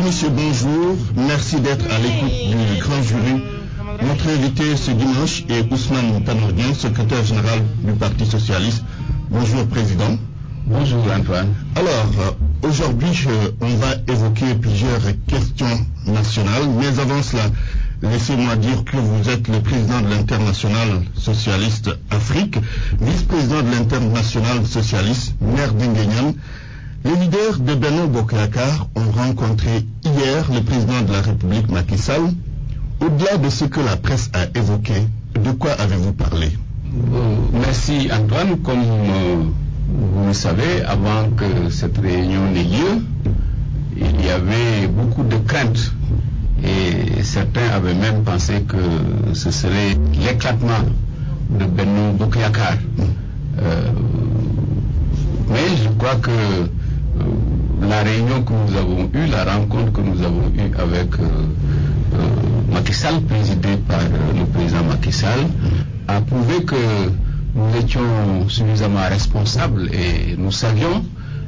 Monsieur, bonjour. Merci d'être à l'écoute du grand jury. Notre invité ce dimanche est Ousmane Tanordien, secrétaire général du Parti socialiste. Bonjour, Président. Bonjour, Antoine. Alors, aujourd'hui, on va évoquer plusieurs questions nationales, mais avant cela, laissez-moi dire que vous êtes le président de l'Internationale socialiste Afrique, vice-président de l'Internationale socialiste, maire d'Ingueniam. Les leaders de Benno Bokk Yakaar ont rencontré hier le président de la République, Macky Sall. Au-delà de ce que la presse a évoqué, de quoi avez-vous parlé? Merci, Antoine. Comme vous le savez, avant que cette réunion n'ait lieu, il y avait beaucoup de craintes. Et certains avaient même pensé que ce serait l'éclatement de Benno Bokk Yakaar. Mais je crois que la réunion que nous avons eue, la rencontre que nous avons eue avec Macky Sall, présidée par le président Macky Sall, a prouvé que nous étions suffisamment responsables et nous savions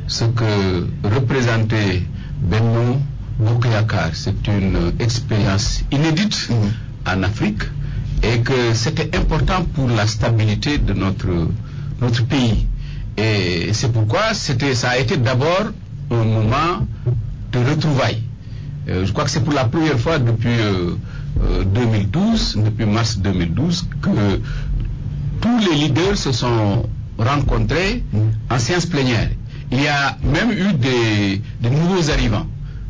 ce que représentait Benno Bokk Yakaar. C'est une expérience inédite en Afrique et que c'était important pour la stabilité de notre pays. Et c'est pourquoi ça a été d'abord un moment de retrouvailles. Je crois que c'est pour la première fois depuis 2012, depuis mars 2012, que tous les leaders se sont rencontrés en séance plénière. Il y a même eu des nouveaux arrivants,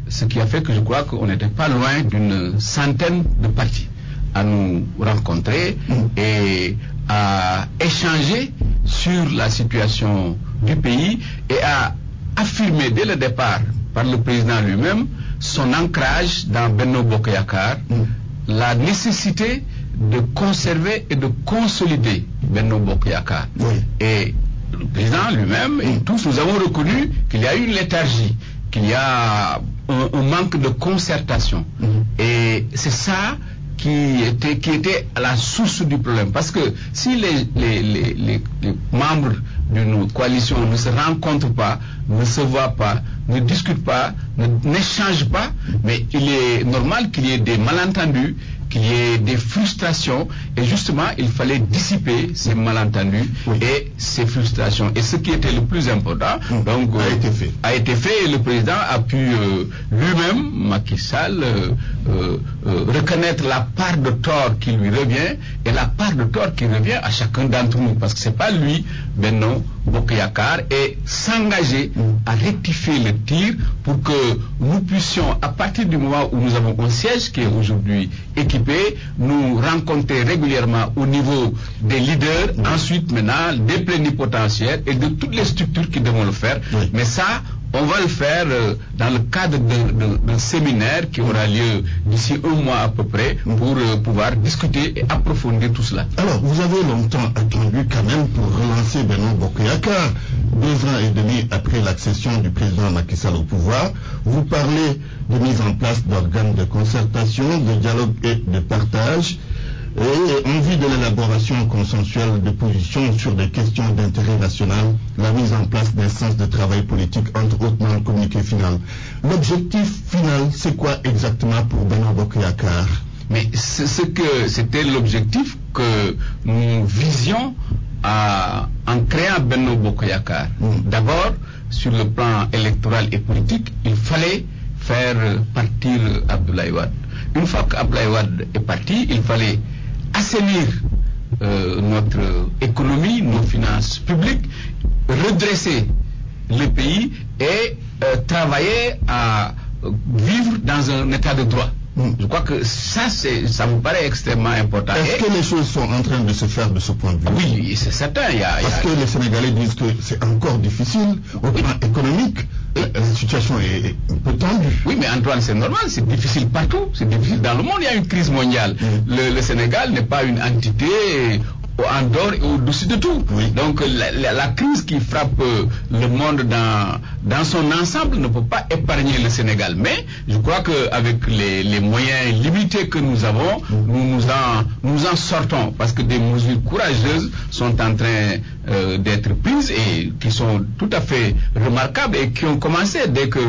ce qui a fait que je crois qu'on n'était pas loin d'une centaine de partis à nous rencontrer et à échanger sur la situation du pays et à affirmer dès le départ par le président lui-même son ancrage dans Benno Bokk Yakaar, la nécessité de conserver et de consolider Benno Bokk Yakaar. Et le président lui-même et tous nous avons reconnu qu'il y a eu une léthargie, qu'il y a un manque de concertation. Et c'est ça qui était à la source du problème. Parce que si les membres d'une coalition ne se rencontrent pas, ne se voient pas, ne discutent pas, n'échangent pas, mais il est normal qu'il y ait des malentendus, qu'il y ait des frustrations, et justement il fallait dissiper ces malentendus et ces frustrations. Et ce qui était le plus important donc, a été fait, et le président a pu lui-même, Macky Sall, reconnaître la part de tort qui lui revient et la part de tort qui revient à chacun d'entre nous, parce que c'est pas lui, Benno Bokk Yakaar, et s'engager à rectifier le tir pour que nous puissions, à partir du moment où nous avons un siège qui est aujourd'hui équipé, nous rencontrer régulièrement au niveau des leaders, ensuite maintenant des plénipotentiaires et de toutes les structures qui devront le faire. Mais ça, on va le faire dans le cadre d'un séminaire qui aura lieu d'ici un mois à peu près pour pouvoir discuter et approfondir tout cela. Alors, vous avez longtemps attendu quand même pour relancer Benno Bokk Yakaar, 2 ans et demi après l'accession du président Macky Sall au pouvoir. Vous parlez de mise en place d'organes de concertation, de dialogue et de partage, et en vue de l'élaboration consensuelle de positions sur des questions d'intérêt national, la mise en place d'instances de travail politique, entre autres dans le communiqué final. L'objectif final, c'est quoi exactement pour Benno Bokk Yakaar? Mais c'était l'objectif que nous visions en créant Benno Bokk Yakaar. D'abord, sur le plan électoral et politique, il fallait faire partir Abdoulaye Wade. Une fois qu'Abdoulaye Wade est parti, il fallait assainir notre économie, nos finances publiques, redresser le pays et travailler à vivre dans un état de droit. Je crois que ça me paraît extrêmement important. Est-ce que les choses sont en train de se faire de ce point de vue? Oui, c'est certain. Parce que les Sénégalais disent que c'est encore difficile au plan économique. La situation est un peu tendue. Oui, mais Antoine, c'est normal, c'est difficile partout, c'est difficile dans le monde, il y a une crise mondiale. Le Sénégal n'est pas une entité en dehors et au-dessus de tout. Donc la crise qui frappe le monde dans son ensemble ne peut pas épargner le Sénégal. Mais je crois qu'avec les moyens limités que nous avons, nous en sortons, parce que des mesures courageuses sont en train d'être prises et qui sont tout à fait remarquables et qui ont commencé dès que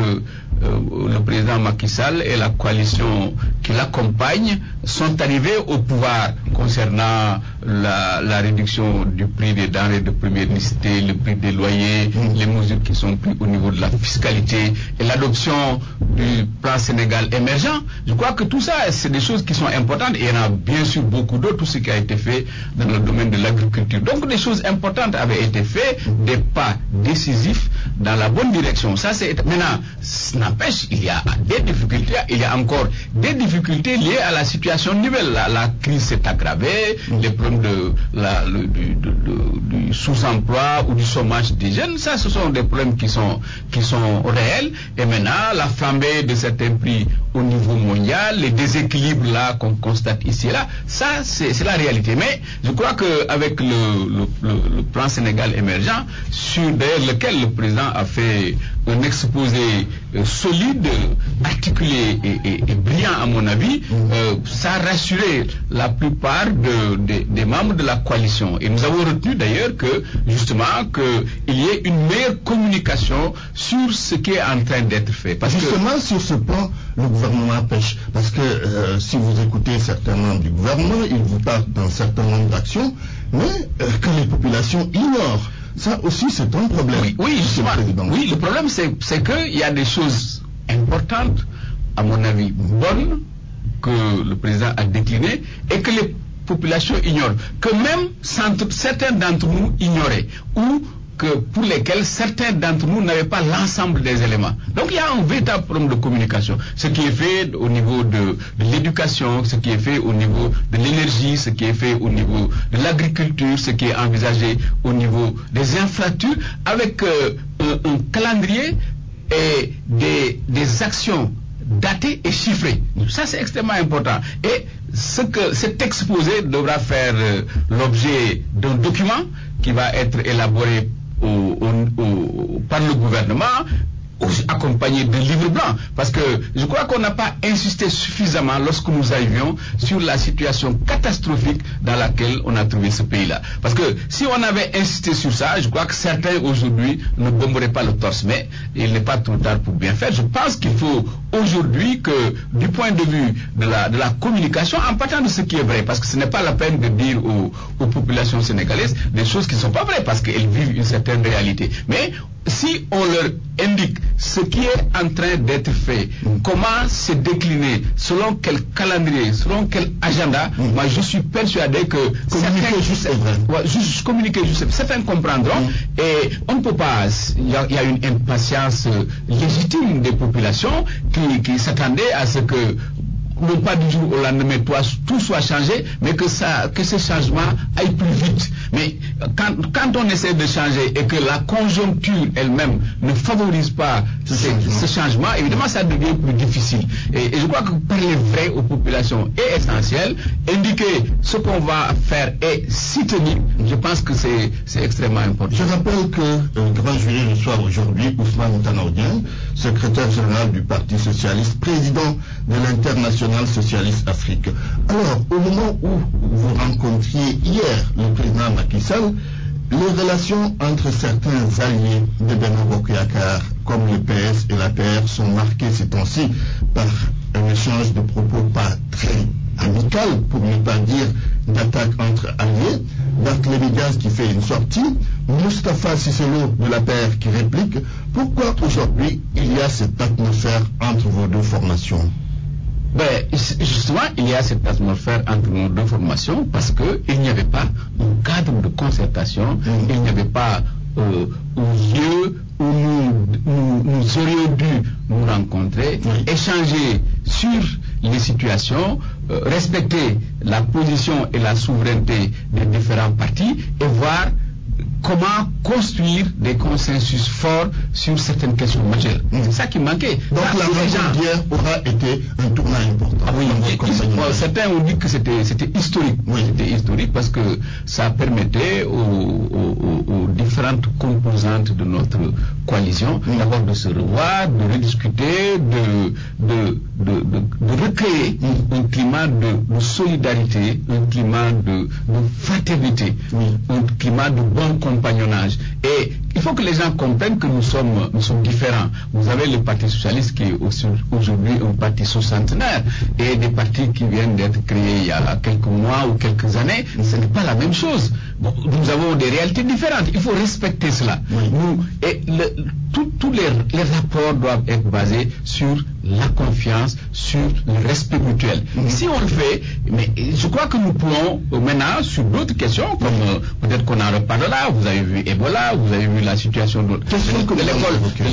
le président Macky Sall et la coalition qui l'accompagne sont arrivés au pouvoir concernant la réduction du prix des denrées de première nécessité, le prix des loyers, les mesures qui sont prises au niveau de la fiscalité et l'adoption du plan Sénégal émergent. Je crois que tout ça, c'est des choses qui sont importantes et il y en a bien sûr beaucoup d'autres, tout ce qui a été fait dans le domaine de l'agriculture. Donc des choses importantes avaient été faites, des pas décisifs dans la bonne direction. Ça, c'est maintenant, n'empêche, il y a des difficultés, il y a encore des difficultés liées à la situation nouvelle. La crise s'est aggravée, les problèmes du sous-emploi ou du chômage des jeunes, ça, ce sont des problèmes qui sont réels. Et maintenant, la flambée de certains prix au niveau mondial, les déséquilibres là qu'on constate ici et là, ça, c'est la réalité. Mais je crois qu'avec le plan Sénégal émergent, sur d'ailleurs lequel le président a fait un exposé solide, articulé et brillant à mon avis, ça a rassuré la plupart des membres de la coalition. Et nous avons retenu d'ailleurs que justement qu'il y ait une meilleure communication sur ce qui est en train d'être fait. Parce justement sur ce plan, le gouvernement pêche. Parce que si vous écoutez certains membres du gouvernement, ils vous parlent d'un certain nombre d'actions, mais que les populations ignorent. Ça aussi, c'est un problème. Oui, justement. Oui, le problème, c'est qu'il y a des choses importantes, à mon avis, bonnes, que le président a déclinées, et que les populations ignorent. Que même certains d'entre nous ignoraient, ou que pour lesquels certains d'entre nous n'avaient pas l'ensemble des éléments. Donc il y a un véritable problème de communication. Ce qui est fait au niveau de l'éducation, ce qui est fait au niveau de l'énergie, ce qui est fait au niveau de l'agriculture, ce qui est envisagé au niveau des infrastructures, avec un calendrier et des actions datées et chiffrées. Ça, c'est extrêmement important. Et cet exposé devra faire l'objet d'un document qui va être élaboré par le gouvernement, accompagné d'un livre blanc. Parce que je crois qu'on n'a pas insisté suffisamment lorsque nous arrivions sur la situation catastrophique dans laquelle on a trouvé ce pays-là. Parce que si on avait insisté sur ça, je crois que certains aujourd'hui ne bomberaient pas le torse. Mais il n'est pas trop tard pour bien faire. Je pense qu'il faut aujourd'hui que, du point de vue de la communication, en partant de ce qui est vrai, parce que ce n'est pas la peine de dire aux populations sénégalaises des choses qui ne sont pas vraies, parce qu'elles vivent une certaine réalité. Mais si on leur indique ce qui est en train d'être fait, comment c'est décliné, selon quel calendrier, selon quel agenda, moi je suis persuadé que certains comprendront, et on ne peut pas, il y a une impatience légitime des populations qui s'attendaient à ce que, non pas du jour au lendemain, tout soit changé, mais que ce changement aille plus vite. Mais quand on essaie de changer et que la conjoncture elle-même ne favorise pas ce changement, évidemment ça devient plus difficile. Et je crois que parler vrai aux populations est essentiel. Indiquer ce qu'on va faire et s'y tenir, je pense que c'est extrêmement important. Je rappelle que le grand jury reçoit aujourd'hui Ousmane Tanor Dieng, secrétaire général du Parti socialiste, président de l'International socialiste Afrique. Alors, au moment où vous rencontriez hier le président Macky Sall, les relations entre certains alliés de Benno Bokk Yakaar, comme le PS et l'APR, sont marquées ces temps-ci par un échange de propos pas très amical, pour ne pas dire d'attaque entre alliés. Barthélémy Dias qui fait une sortie, Moustapha Cissé Lo de l'APR qui réplique. Pourquoi aujourd'hui il y a cette atmosphère entre vos deux formations? Justement, il y a cette atmosphère entre nos deux formations parce qu'il n'y avait pas un cadre de concertation, il n'y avait pas un lieu où nous aurions dû nous rencontrer, échanger sur les situations, respecter la position et la souveraineté des différents partis et voir comment construire des consensus forts sur certaines questions majeures. C'est ça qui manquait. Donc la rencontre d'hier aura été un tournant important. Ah oui, certains ont dit que c'était historique. Oui. C'était historique parce que ça permettait aux différentes composantes de notre coalition d'abord de se revoir, de rediscuter, de recréer un climat de solidarité, un climat de fraternité, un climat de bon compagnonnage. Et il faut que les gens comprennent que nous sommes différents. Vous avez le Parti socialiste qui est aujourd'hui un parti soixantenaire et des partis qui viennent d'être créés il y a quelques mois ou quelques années, ce n'est pas la même chose. Bon, nous avons des réalités différentes. Il faut respecter cela. Tous les rapports doivent être basés sur la confiance, sur le respect mutuel. Si on le fait, mais je crois que nous pouvons maintenant sur d'autres questions, comme peut-être qu'on en reparlera. Vous avez vu Ebola, vous avez vu la situation de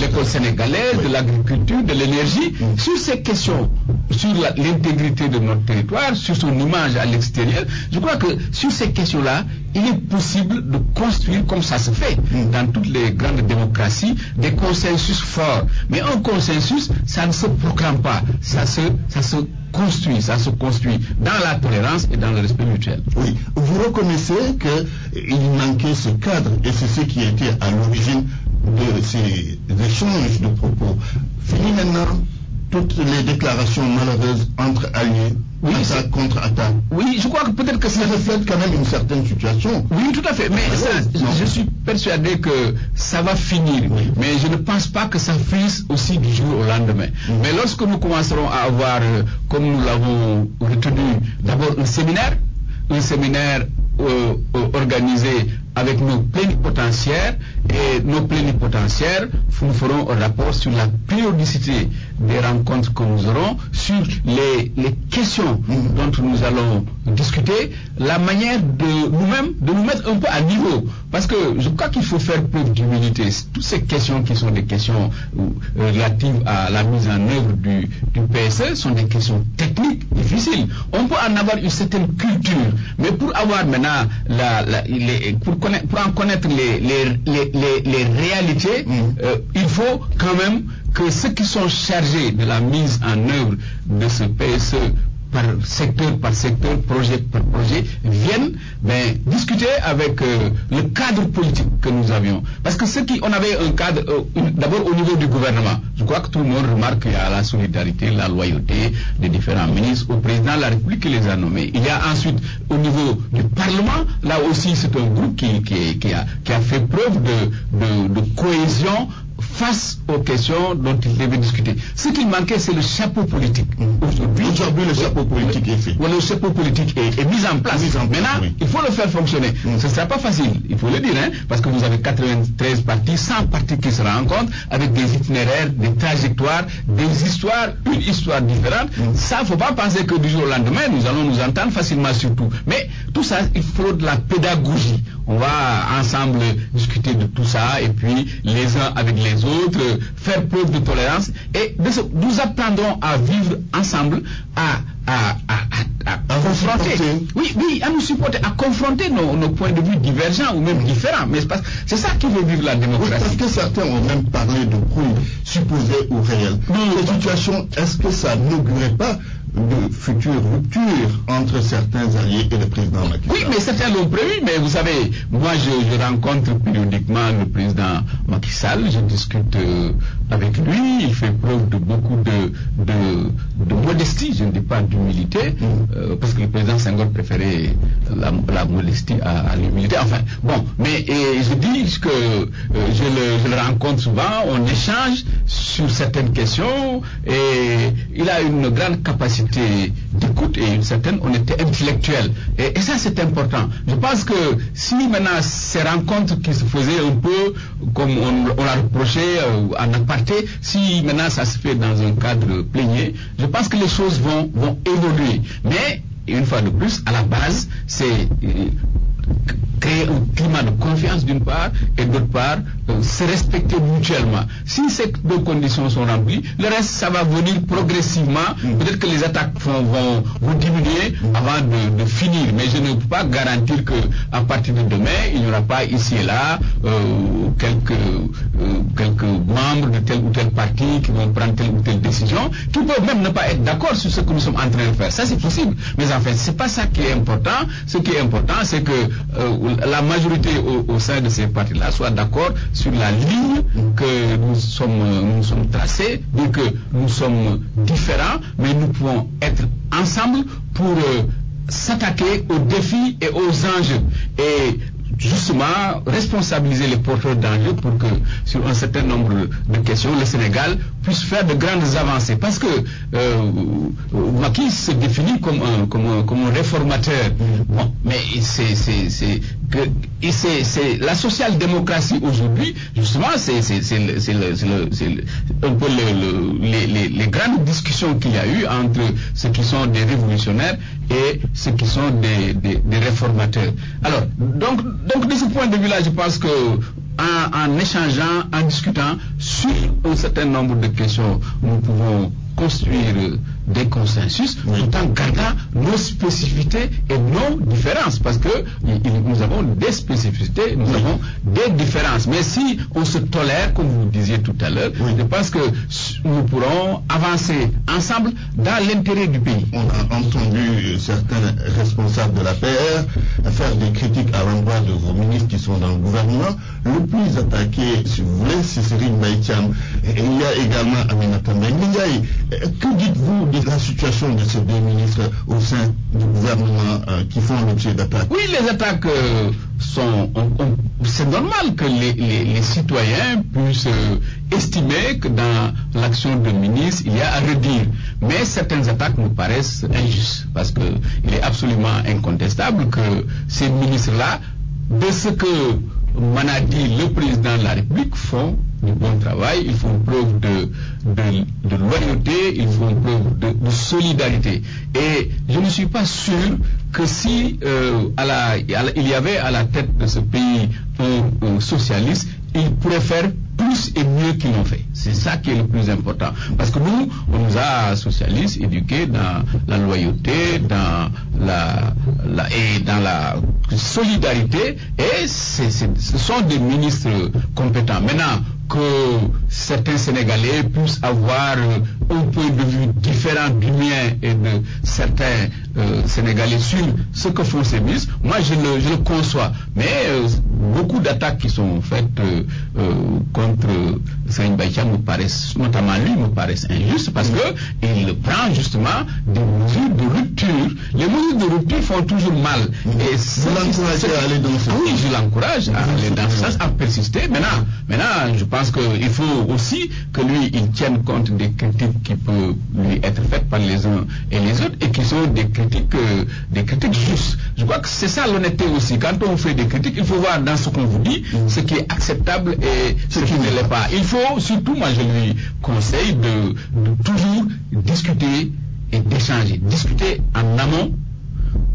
l'école sénégalaise, de l'agriculture, de l'énergie. Sur ces questions, sur l'intégrité de notre territoire, sur son image à l'extérieur, je crois que sur ces questions-là, il est possible de construire, comme ça se fait dans toutes les grandes démocraties, des consensus forts. Mais un consensus, ça ne se proclame pas, ça se construit dans la tolérance et dans le respect mutuel. Oui, vous reconnaissez qu'il manquait ce cadre, et c'est ce qui était à l'origine de ces échanges de propos. Fini maintenant toutes les déclarations malheureuses entre alliés, attaque contre attaque. Oui, je crois que peut-être que ça reflète quand même une certaine situation. Oui, tout à fait. Mais je suis persuadé que ça va finir. Oui. Mais je ne pense pas que ça finisse aussi du jour au lendemain. Mais lorsque nous commencerons à avoir, comme nous l'avons retenu, d'abord un séminaire organisé avec nos plénipotentiaires, et nos plénipotentiaires, nous ferons un rapport sur la périodicité des rencontres que nous aurons, sur les questions dont nous allons discuter, la manière de nous-mêmes, de nous mettre un peu à niveau. Parce que je crois qu'il faut faire preuve d'humilité. Toutes ces questions qui sont des questions relatives à la mise en œuvre du PSE sont des questions techniques, difficiles. On peut en avoir une certaine culture, mais pour avoir maintenant pour en connaître les réalités, il faut quand même que ceux qui sont chargés de la mise en œuvre de ce PSE par secteur, projet par projet, viennent discuter avec le cadre politique que nous avions. Parce que on avait un cadre, d'abord au niveau du gouvernement. Je crois que tout le monde remarque qu'il y a la solidarité, la loyauté des différents ministres au président de la République qui les a nommés. Il y a ensuite au niveau du Parlement, là aussi c'est un groupe qui a fait preuve de cohésion face aux questions dont il devait discuter. Ce qu'il manquait, c'est le chapeau politique. Aujourd'hui, le chapeau politique est fait. Le chapeau politique est mis en place. Maintenant, il faut le faire fonctionner. Ce ne sera pas facile, il faut le dire, parce que vous avez 93 partis, 100 partis qui se rencontrent, avec des itinéraires, des trajectoires, des histoires, une histoire différente. Ça, il ne faut pas penser que du jour au lendemain, nous allons nous entendre facilement sur tout. Mais tout ça, il faut de la pédagogie. On va ensemble discuter de tout ça, et puis les uns avec les autres, faire preuve de tolérance, et nous apprendrons à vivre ensemble, à confronter, à nous supporter, à confronter nos points de vue divergents ou même différents. Mais c'est ça qui veut vivre la démocratie. Oui, parce que certains ont même parlé de brouille supposée ou réelle. Cette situation, est-ce que ça n'augurait pas de futures ruptures entre certains alliés et le président Macky Sall? Oui, mais certains l'ont prévu, mais vous savez, moi je rencontre périodiquement le président Macky Sall, je discute avec lui, il fait preuve de beaucoup de modestie, je ne dis pas d'humilité, parce que le président Senghor préférait la modestie à l'humilité, enfin, bon, mais je dis que je le rencontre souvent, on échange sur certaines questions, et il a une grande capacité d'écoute et une certaine honnêteté intellectuelle. Et ça, c'est important. Je pense que si maintenant ces rencontres qui se faisaient un peu comme on l'a reproché en aparté, si maintenant ça se fait dans un cadre plénier, je pense que les choses vont évoluer. Mais, une fois de plus, à la base, c'est créer un climat de confiance d'une part, et d'autre part, se respecter mutuellement. Si ces deux conditions sont remplies, le reste, ça va venir progressivement. Peut-être que les attaques vont diminuer avant de finir, mais je ne peux pas garantir que à partir de demain, il n'y aura pas ici et là quelques membres de tel ou tel parti qui vont prendre telle ou telle décision, qui peuvent même ne pas être d'accord sur ce que nous sommes en train de faire. Ça, c'est possible. Mais en fait, c'est pas ça qui est important. Ce qui est important, c'est que la majorité au sein de ces partis-là soit d'accord sur la ligne que nous sommes tracés, donc que nous sommes différents, mais nous pouvons être ensemble pour s'attaquer aux défis et aux enjeux. Et justement responsabiliser les porteurs d'enjeux pour que sur un certain nombre de questions le Sénégal puisse faire de grandes avancées, parce que Macky se définit comme un réformateur. Bon, mais c'est la social-démocratie aujourd'hui, justement, c'est un peu les grandes discussions qu'il y a eu entre ceux qui sont des révolutionnaires et ceux qui sont des réformateurs. Alors, donc de ce point de vue-là, je pense que en échangeant, en discutant sur un certain nombre de questions, nous pouvons construire des consensus, tout en gardant nos spécificités et nos différences, parce que nous avons des spécificités, nous avons des différences. Mais si on se tolère, comme vous disiez tout à l'heure, je pense que nous pourrons avancer ensemble dans l'intérêt du pays. On a entendu certains responsables de la PR faire des critiques à l'endroit de vos ministres qui sont dans le gouvernement. Le plus attaqué, si vous voulez, c'est Serigne Mbaye Thiam. Et il y a également Aminata Mbengue Ndiaye. Que dites-vous de la situation de ces deux ministres au sein du gouvernement qui font l'objet d'attaques? Oui, les attaques sont... c'est normal que les citoyens puissent estimer que dans l'action de ministre, il y a à redire. Mais certaines attaques nous paraissent injustes, parce qu'il est absolument incontestable que ces ministres-là, de ce que m'en a dit le président de la République, font du bon travail, ils font preuve de loyauté, ils font preuve de solidarité. Et je ne suis pas sûr que si il y avait à la tête de ce pays un socialiste, il pourrait faire plus et mieux qu'ils l'ont fait. C'est ça qui est le plus important. Parce que nous, on nous a, socialistes, éduqués dans la loyauté, dans la solidarité, et ce sont des ministres compétents. Maintenant, que certains Sénégalais puissent avoir un point de vue différent du mien et de certains Sénégalais sur ce que font ces ministres, moi je le conçois. Mais beaucoup d'attaques qui sont faites contre Serigne Mbaye Thiam me paraissent, notamment lui, me paraissent injustes, parce que il prend justement des mesures de rupture. Les mesures de rupture font toujours mal. Et vous l'encouragez à aller dans ce sens? Oui, je l'encourage à aller dans ce sens, à persister. Maintenant, je pense qu'il faut aussi que lui, il tienne compte des critiques qui peuvent lui être faites par les uns et les autres, et qui sont des critiques justes. Je crois que c'est ça l'honnêteté aussi. Quand on fait des critiques, il faut voir dans ce qu'on vous dit ce qui est acceptable et ce qui ne l'est pas. Il faut surtout, moi je lui conseille de toujours discuter et d'échanger. Discuter en amont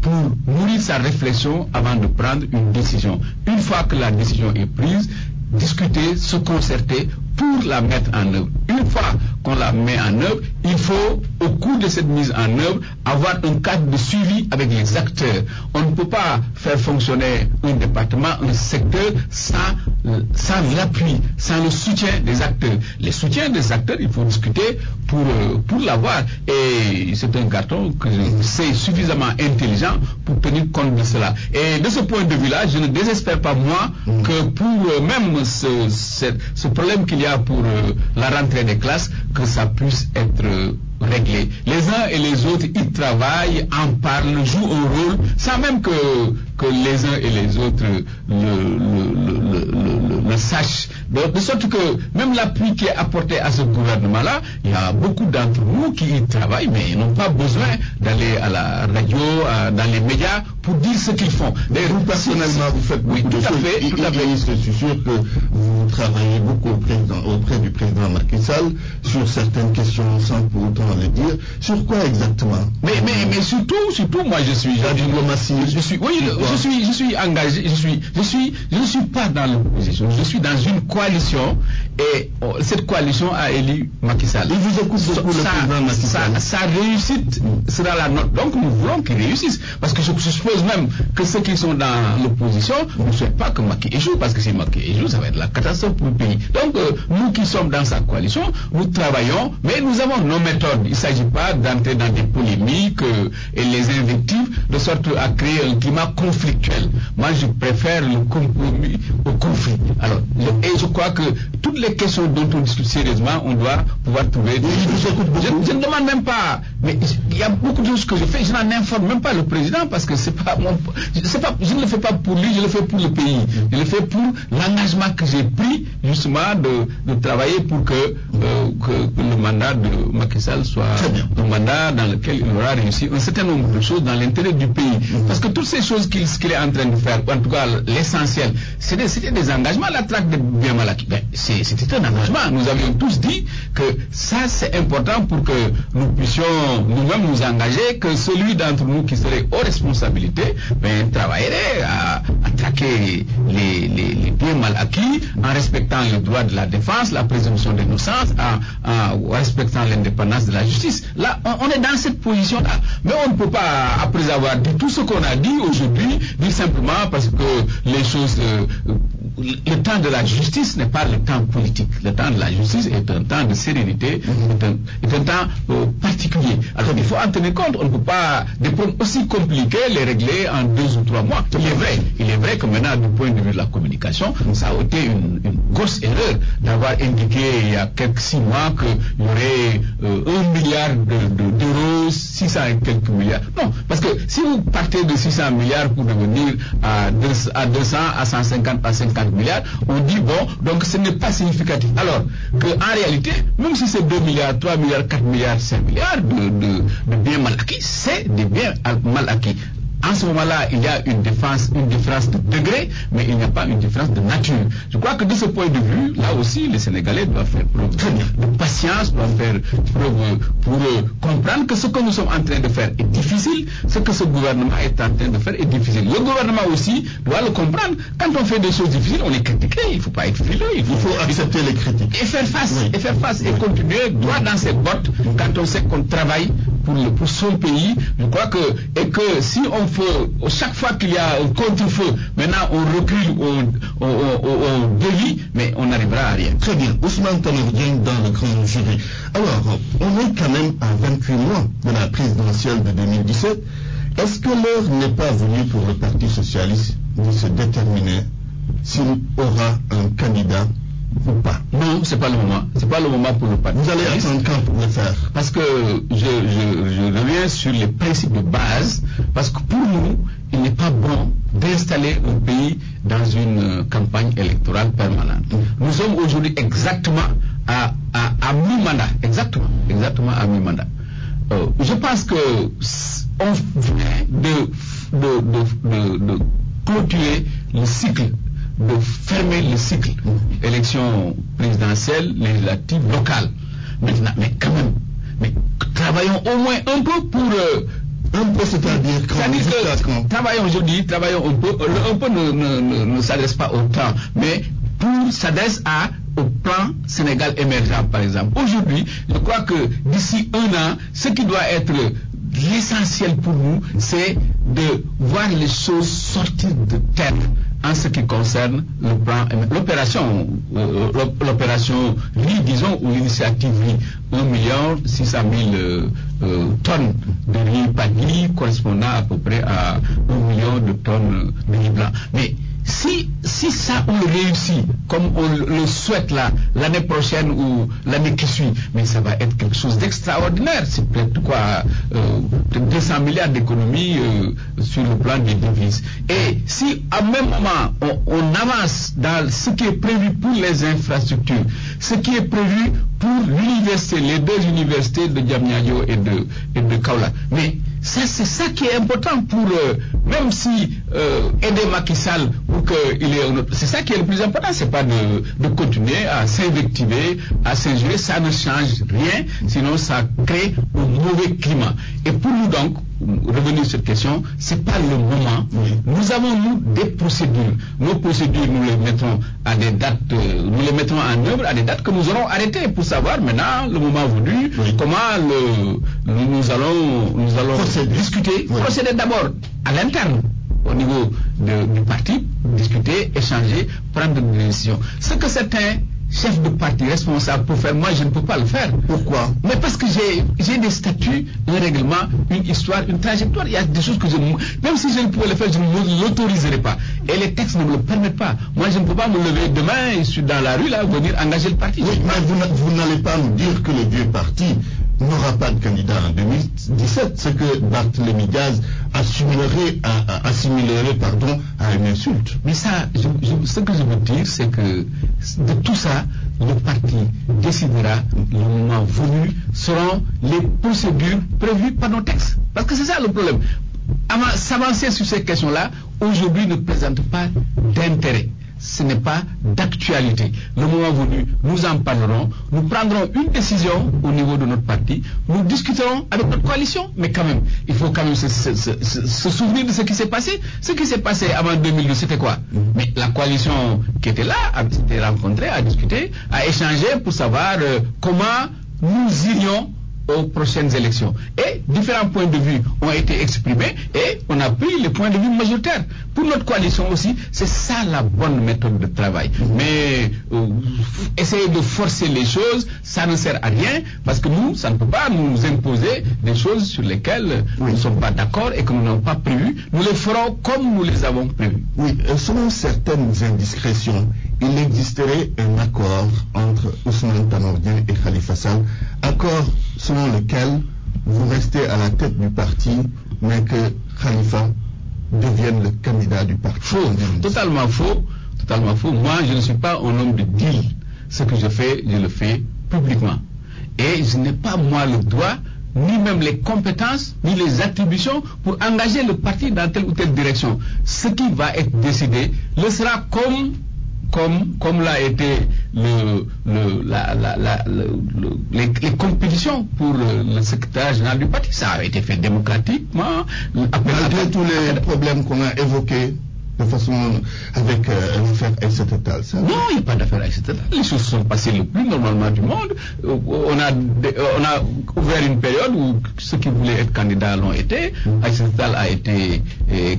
pour nourrir sa réflexion avant de prendre une décision. Une fois que la décision est prise, discuter, se concerter pour la mettre en œuvre. Une fois qu'on la met en œuvre, il faut, au cours de cette mise en œuvre, avoir un cadre de suivi avec les acteurs. On ne peut pas faire fonctionner un département, un secteur sans l'appui, sans le soutien des acteurs. Les soutiens des acteurs, il faut discuter pour l'avoir. Et c'est un garçon que c'est suffisamment intelligent pour tenir compte de cela. Et de ce point de vue-là, je ne désespère pas, moi, que pour même ce problème qu'il y a pour la rentrée des classes, que ça puisse être réglé. Les uns et les autres, ils travaillent, en parlent, jouent un rôle, sans même que les uns et les autres le sachent. De sorte que même l'appui qui est apporté à ce gouvernement-là, il y a beaucoup d'entre nous qui y travaillent, mais ils n'ont pas besoin d'aller à la radio, dans les médias, pour dire ce qu'ils font. Vous, personnellement, vous faites beaucoup de choses. Je suis sûr que vous travaillez beaucoup auprès du président Macky Sall sur certaines questions sans pour autant le dire. Sur quoi exactement? Mais surtout, moi je suis... La diplomatie. Je suis engagé, je ne suis pas dans l'opposition, je suis dans une coalition, et cette coalition a élu Macky Sall. Il vous écoute beaucoup, le président Macky Sall. Sa réussite sera la nôtre. Donc nous voulons qu'il réussisse. Parce que je suppose même que ceux qui sont dans l'opposition ne souhaitent pas que Macky échoue, parce que si Macky échoue, ça va être la catastrophe pour le pays. Donc nous qui sommes dans sa coalition, nous travaillons, mais nous avons nos méthodes. Il ne s'agit pas d'entrer dans des polémiques et les invectives, de sorte à créer un climat conflictuel. Moi, je préfère le compromis au conflit. Alors, et je crois que toutes les questions dont on discute sérieusement, on doit pouvoir trouver des je ne demande même pas, mais il y a beaucoup de choses que je fais, je n'en informe même pas le président parce que je ne le fais pas pour lui, je le fais pour le pays. Je le fais pour l'engagement que j'ai pris justement de travailler pour que le mandat de Macky Sall soit un mandat dans lequel il aura réussi un certain nombre de choses dans l'intérêt du pays. Parce que toutes ces choses qu'il est en train de faire, en tout cas l'essentiel, c'était des engagements. La traque de biens mal acquis, c'était un engagement. Nous avions tous dit que ça c'est important pour que nous puissions nous-mêmes nous engager, que celui d'entre nous qui serait aux responsabilités travaillerait à traquer les biens mal acquis en respectant le droit de la défense, la présomption d'innocence, en respectant l'indépendance de la justice. Là, on est dans cette position-là. Mais on ne peut pas, après avoir dit tout ce qu'on a dit aujourd'hui, dire simplement parce que les choses... le temps de la justice n'est pas le temps politique. Le temps de la justice est un temps de sérénité, est un temps particulier. Alors il faut en tenir compte. On ne peut pas, des problèmes aussi compliqués, les régler en 2 ou 3 mois. Il est vrai que maintenant, du point de vue de la communication, ça a été une grosse erreur d'avoir indiqué il y a quelques 6 mois qu'il y aurait 1 milliard d'euros, 600 et quelques milliards. Non, parce que si vous partez de 600 milliards pour devenir à 200, à 150, à 50 milliards, on dit bon, donc ce n'est pas significatif. Alors qu'en réalité, même si c'est 2 milliards, 3 milliards, 4 milliards, 5 milliards de biens mal acquis, c'est des biens mal acquis. En ce moment-là, il y a une différence de degré, mais il n'y a pas une différence de nature. Je crois que de ce point de vue, là aussi, les Sénégalais doivent faire preuve de patience, doivent faire preuve pour comprendre que ce que nous sommes en train de faire est difficile, ce que ce gouvernement est en train de faire est difficile. Le gouvernement aussi doit le comprendre. Quand on fait des choses difficiles, on est critiqué. Il ne faut pas être frileux. Il faut accepter les critiques. Et faire face, et continuer droit dans ses bottes quand on sait qu'on travaille pour son pays. Je crois que si on fait, chaque fois qu'il y a un contre-feu, maintenant on recule, on dévie, mais on n'arrivera à rien. Très bien. Ousmane Tanor Dieng dans le grand jury. Alors, on est quand même à 28 mois de la présidentielle de 2017. Est-ce que l'heure n'est pas venue pour le Parti socialiste de se déterminer s'il aura un candidat ou pas? Non, c'est pas le moment. C'est pas le moment pour le Parti. Vous allez attendre quand pour le faire? Parce que je reviens sur les principes de base. Parce que pour nous, il n'est pas bon d'installer un pays dans une campagne électorale permanente. Nous sommes aujourd'hui exactement à mi-mandat. Exactement à mi-mandat. Je pense que on vient de clôturer le cycle, de fermer le cycle élection présidentielle, législative, locale. Maintenant, mais quand même, travaillons au moins un peu pour un peu, c'est-à-dire que travaillons aujourd'hui, travaillons un peu. Un peu ne s'adresse pas au temps, mais s'adresse au plan Sénégal émergent, par exemple. Aujourd'hui, je crois que d'ici 1 an, ce qui doit être l'essentiel pour nous, c'est de voir les choses sortir de terre en ce qui concerne le plan, l'opération riz, disons, ou l'initiative riz. 1,6 million tonnes de riz padi correspondant à peu près à 1 million de tonnes de riz blanc. Mais si ça on le réussit, comme on le souhaite l'année prochaine ou l'année qui suit, mais ça va être quelque chose d'extraordinaire. C'est peut-être 200 milliards d'économies sur le plan des devises. Et si à même moment on avance dans ce qui est prévu pour les infrastructures, ce qui est prévu pour l'université, les 2 universités de Diamniadio et de Kaolack, mais c'est ça qui est important pour, même si aider Macky Sall pour qu'il ait un autre. C'est ça qui est le plus important, c'est pas de continuer à s'invectiver, à s'injurer, ça ne change rien, sinon ça crée un mauvais climat. Et pour nous donc, revenir sur cette question, c'est pas le moment. Nous avons des procédures. Nos procédures, nous les mettrons à des dates, nous les mettrons en œuvre à des dates que nous aurons arrêtées pour savoir maintenant, le moment venu, comment nous allons discuter, procéder d'abord à l'interne, au niveau du parti, discuter, échanger, prendre des décisions. Ce que certains chef de parti responsable pour faire, moi je ne peux pas le faire. Pourquoi? Mais parce que j'ai des statuts, un règlement, une histoire, une trajectoire. Il y a des choses que même si je ne pouvais le faire, je ne l'autoriserai pas. Et les textes ne me le permettent pas. Moi je ne peux pas me lever demain et je suis dans la rue là, venir engager le parti. Oui, mais vous n'allez pas nous dire que le vieux parti n'aura pas de candidat en 2017, c'est que Barthélémy Diaz assimilerait à une insulte. Mais ça, ce que je veux dire, c'est que de tout ça, le parti décidera le moment venu, seront les procédures prévues par nos textes. Parce que c'est ça le problème. S'avancer sur ces questions-là, aujourd'hui ne présente pas d'intérêt. Ce n'est pas d'actualité. Le moment venu, nous en parlerons, nous prendrons une décision au niveau de notre parti, nous discuterons avec notre coalition, mais quand même, il faut quand même se souvenir de ce qui s'est passé. Ce qui s'est passé avant 2012, c'était quoi? Mais la coalition qui était là, s'était rencontrée, a discuté, a échangé pour savoir comment nous irions aux prochaines élections. Et différents points de vue ont été exprimés et on a pris les points de vue majoritaires. Pour notre coalition aussi, c'est ça la bonne méthode de travail. Mais essayer de forcer les choses, ça ne sert à rien parce que nous, ça ne peut pas nous imposer des choses sur lesquelles nous ne sommes pas d'accord et que nous n'avons pas prévu. Nous les ferons comme nous les avons prévus. Oui, selon certaines indiscrétions, il existerait un accord entre Ousmane Tanor Dieng et Khalifa Sall, accord selon lequel vous restez à la tête du parti, mais que Khalifa devienne le candidat du parti. Faux, totalement faux, totalement faux. Moi, je ne suis pas un homme de deal. Ce que je fais, je le fais publiquement. Et je n'ai pas, moi, le droit, ni même les compétences, ni les attributions pour engager le parti dans telle ou telle direction. Ce qui va être décidé le sera comme l'a été les compétitions pour le secrétaire général du parti. Ça a été fait démocratiquement. Malgré tous les problèmes qu'on a évoqués de façon avec l'affaire Aïssata Tall. Non, il n'y a pas d'affaire Aïssata Tall. Les choses sont passées le plus normalement du monde. On a ouvert une période où ceux qui voulaient être candidats l'ont été. Aïssata Tall a été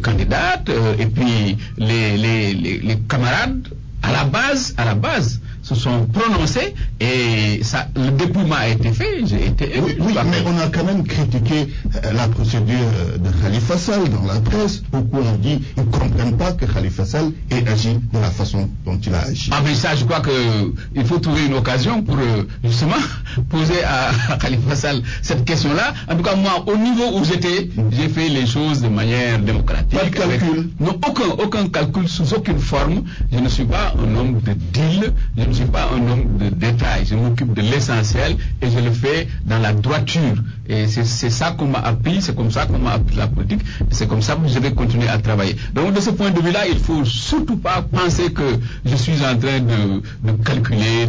candidate. Et puis les camarades à la base se sont prononcés et ça, le dépouillement a été fait. J'ai été oui, mais on a quand même critiqué la procédure de Khalifa Sall dans la presse. Beaucoup ont dit qu'ils ne comprennent pas que Khalifa Sall ait agi de la façon dont il a agi. Ah mais ça, je crois qu'il faut trouver une occasion pour justement poser à Khalifa Sall cette question-là. En tout cas, moi, au niveau où j'étais, j'ai fait les choses de manière démocratique. Pas de calcul. Non, aucun calcul sous aucune forme. Je ne suis pas un homme de deal. Je ne suis pas un homme de détail, je m'occupe de l'essentiel et je le fais dans la droiture. Et c'est ça qu'on m'a appris, c'est comme ça qu'on m'a appris la politique, et c'est comme ça que je vais continuer à travailler. Donc de ce point de vue-là, il ne faut surtout pas penser que je suis en train de calculer,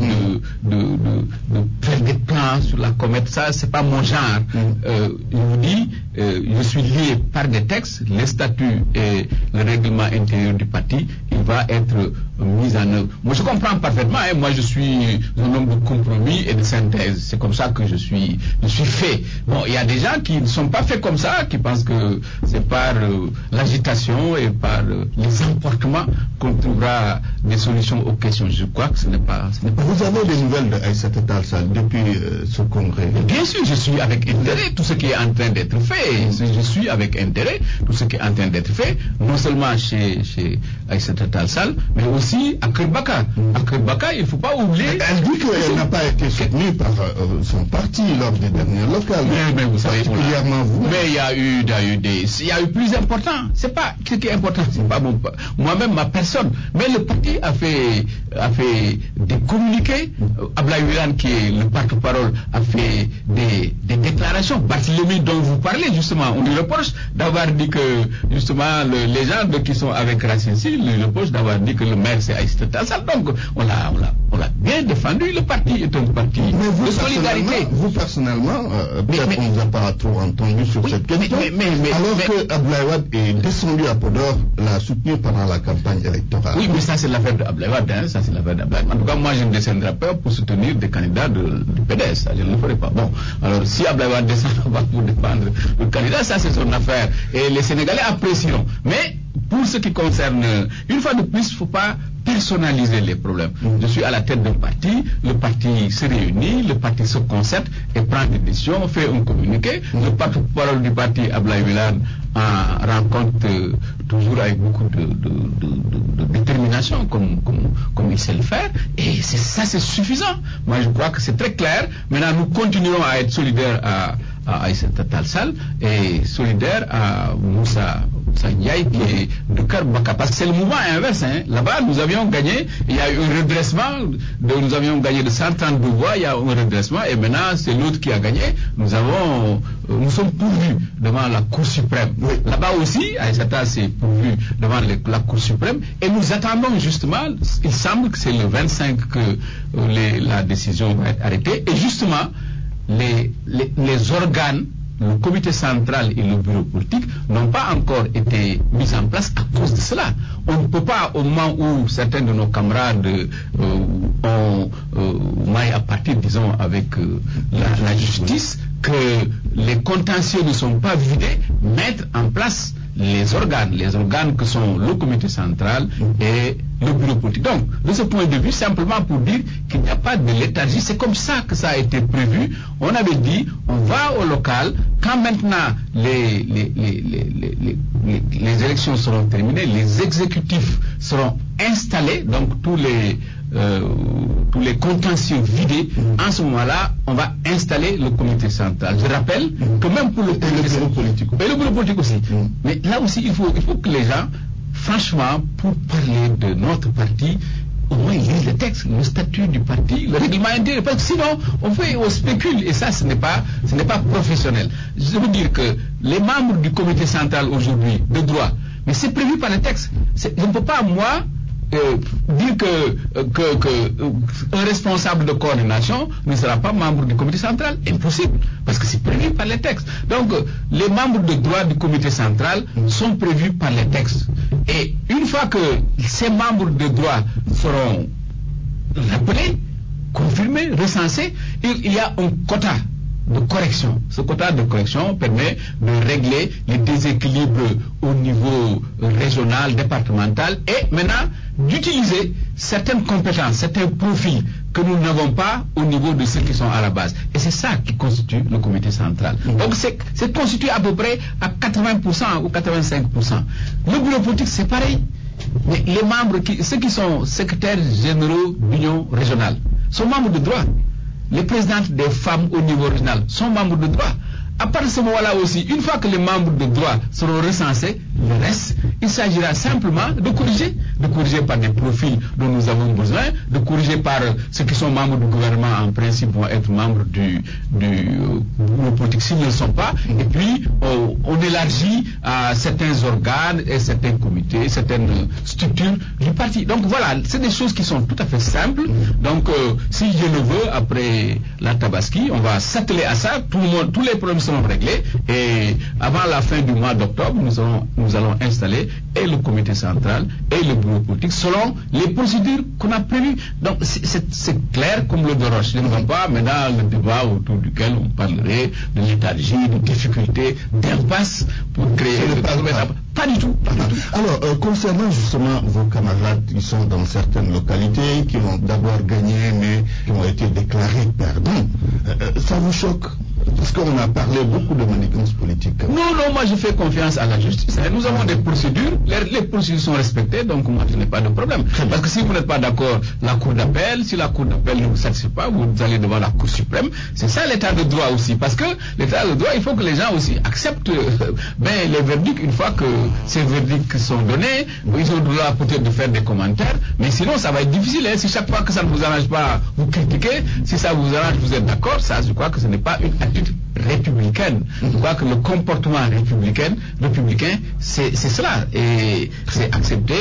de faire des plans sur la comète. Ça, c'est pas mon genre. Je vous dis, je suis lié par des textes, les statuts et le règlement intérieur du parti, il va être mis en œuvre. Moi, je comprends parfaitement. Moi, je suis un homme de compromis et de synthèse. C'est comme ça que je suis fait. Bon, il y a des gens qui ne sont pas faits comme ça, qui pensent que c'est par l'agitation et par les emportements qu'on trouvera des solutions aux questions. Je crois que ce n'est pas. Vous avez des nouvelles de Aïssata Tall Sall depuis ce congrès? Bien sûr, je suis avec intérêt tout ce qui est en train d'être fait. Je suis avec intérêt tout ce qui est en train d'être fait, non seulement chez Aïssata Tall Sall, mais aussi à Kerbaka. À Kerbaka, il ne faut pas oublier. Elle dit qu'elle n'a pas été soutenue par son parti lors des dernières locales. Mais vous savez, particulièrement vous. Mais il y a eu plus important. C'est pas ce qui est important, c'est pas moi-même, ma personne. Mais le parti a fait des communiqués. Ablaye Wilane, qui est le porte-parole, a fait des déclarations. Barthélémy, dont vous parlez justement, on lui reproche d'avoir dit que justement les gens qui sont avec Racine Sy lui reprochent d'avoir dit que le maire c'est Aïssata Tall Sall. Donc on l'a bien défendu. Le parti est un parti de solidarité. Vous personnellement, peut-être on ne vous a pas trop entendu sur cette question. Alors que Ablaye Wade est descendu à Podor, l'a soutenu pendant la campagne électorale. Oui, mais ça c'est l'affaire d'Ablaye Wade. Ça c'est l'affaire d'Ablaye Wade. En tout cas, moi je ne descendrai pas pour soutenir des candidats du PDS. Ça, je ne le ferai pas. Bon, alors si Ablaye Wade descend pour défendre le candidat, ça c'est son affaire. Et les Sénégalais apprécieront. Mais pour ce qui concerne, une fois de plus, il ne faut pas personnaliser les problèmes. Je suis à la tête d'un parti, le parti se réunit, le parti se concerte et prend des décisions, fait un communiqué. Le porte-parole du parti, Abdoulaye Wilane, en rencontre toujours avec beaucoup de détermination, comme il sait le faire, et c'est suffisant. Moi, je crois que c'est très clair. Maintenant, nous continuerons à être solidaires à Aïssata Tall Sall et solidaires à Moussa Ndiaye qui est de Karbaka, parce que c'est le mouvement inverse. Là-bas, nous avions gagné, il y a eu un redressement, nous avions gagné de 132 voix, il y a un redressement, et maintenant c'est l'autre qui a gagné. Nous sommes pourvus devant la Cour suprême. Oui. Là-bas aussi, Aïssata s'est pourvu devant la Cour suprême, et nous attendons justement, il semble que c'est le 25 que la décision va être arrêtée, et justement, les organes, le comité central et le bureau politique n'ont pas encore été mis en place à cause de cela. On ne peut pas, au moment où certains de nos camarades ont maille à partir, disons, avec la justice, que les contentieux ne sont pas vidés, mettre en place les organes que sont le comité central et le bureau politique. Donc, de ce point de vue, simplement pour dire qu'il n'y a pas de léthargie, c'est comme ça que ça a été prévu. On avait dit, on va au local, quand maintenant les élections seront terminées, les exécutifs seront installés, donc tous les contentieux vidés, en ce moment-là, on va installer le comité central. Je rappelle que même pour le bureau politique. Et le bureau politique aussi. Mais là aussi, il faut que les gens, franchement, pour parler de notre parti, au moins lisent le texte, le statut du parti, le règlement intérieur, parce que sinon, on spécule, et ça, ce n'est pas professionnel. Je veux dire que les membres du comité central aujourd'hui, de droit, mais c'est prévu par le texte. Je ne peux pas, moi, dire que un responsable de coordination ne sera pas membre du comité central. Impossible, parce que c'est prévu par les textes. Donc, les membres de droit du comité central sont prévus par les textes. Et une fois que ces membres de droit seront rappelés, confirmés, recensés, il y a un quota de correction. Ce quota de correction permet de régler les déséquilibres au niveau régional, départemental, et maintenant d'utiliser certaines compétences, certains profils que nous n'avons pas au niveau de ceux qui sont à la base. Et c'est ça qui constitue le comité central. Donc c'est constitué à peu près à 80% ou 85%. Le bureau politique, c'est pareil. Mais les membres, ceux qui sont secrétaires généraux d'union régionale, sont membres de droit. Les présidentes des femmes au niveau régional sont membres de droit. À partir de ce moment-là aussi, une fois que les membres de droit seront recensés, le reste, il s'agira simplement de corriger par des profils dont nous avons besoin, de corriger par ceux qui sont membres du gouvernement, en principe vont être membres du bureau politique s'ils ne le sont pas, et puis on élargit à certains organes et certains comités, certaines structures du parti. Donc voilà, c'est des choses qui sont tout à fait simples. Donc si Dieu le veut, après la Tabaski, on va s'atteler à ça, tous les problèmes seront réglés, et avant la fin du mois d'octobre, nous allons installer et le comité central et le bureau politique selon les procédures qu'on a prévues. Donc c'est clair comme l'eau de roche. Je ne vois pas maintenant le débat autour duquel on parlerait de léthargie, de difficultés, d'impasse pour créer pas du tout. Alors, concernant justement vos camarades qui sont dans certaines localités, qui ont d'abord gagné, mais qui ont été déclarés perdants, ça vous choque? Parce qu'on a parlé beaucoup de manigance politique. Non, moi je fais confiance à la justice. Nous avons des procédures, les procédures sont respectées, donc moi je n'ai pas de problème. Parce que si vous n'êtes pas d'accord, la Cour d'appel, si la Cour d'appel ne vous satisfait pas, vous allez devant la Cour suprême. C'est ça l'état de droit aussi. Parce que l'état de droit, il faut que les gens aussi acceptent les verdicts. Une fois que ces verdicts sont donnés, ils ont le droit peut-être de faire des commentaires, mais sinon ça va être difficile. Si chaque fois que ça ne vous arrange pas, vous critiquez, si ça vous arrange, vous êtes d'accord, ça je crois que ce n'est pas une attitude républicaine. Je crois que le comportement républicain, c'est cela. Et c'est accepter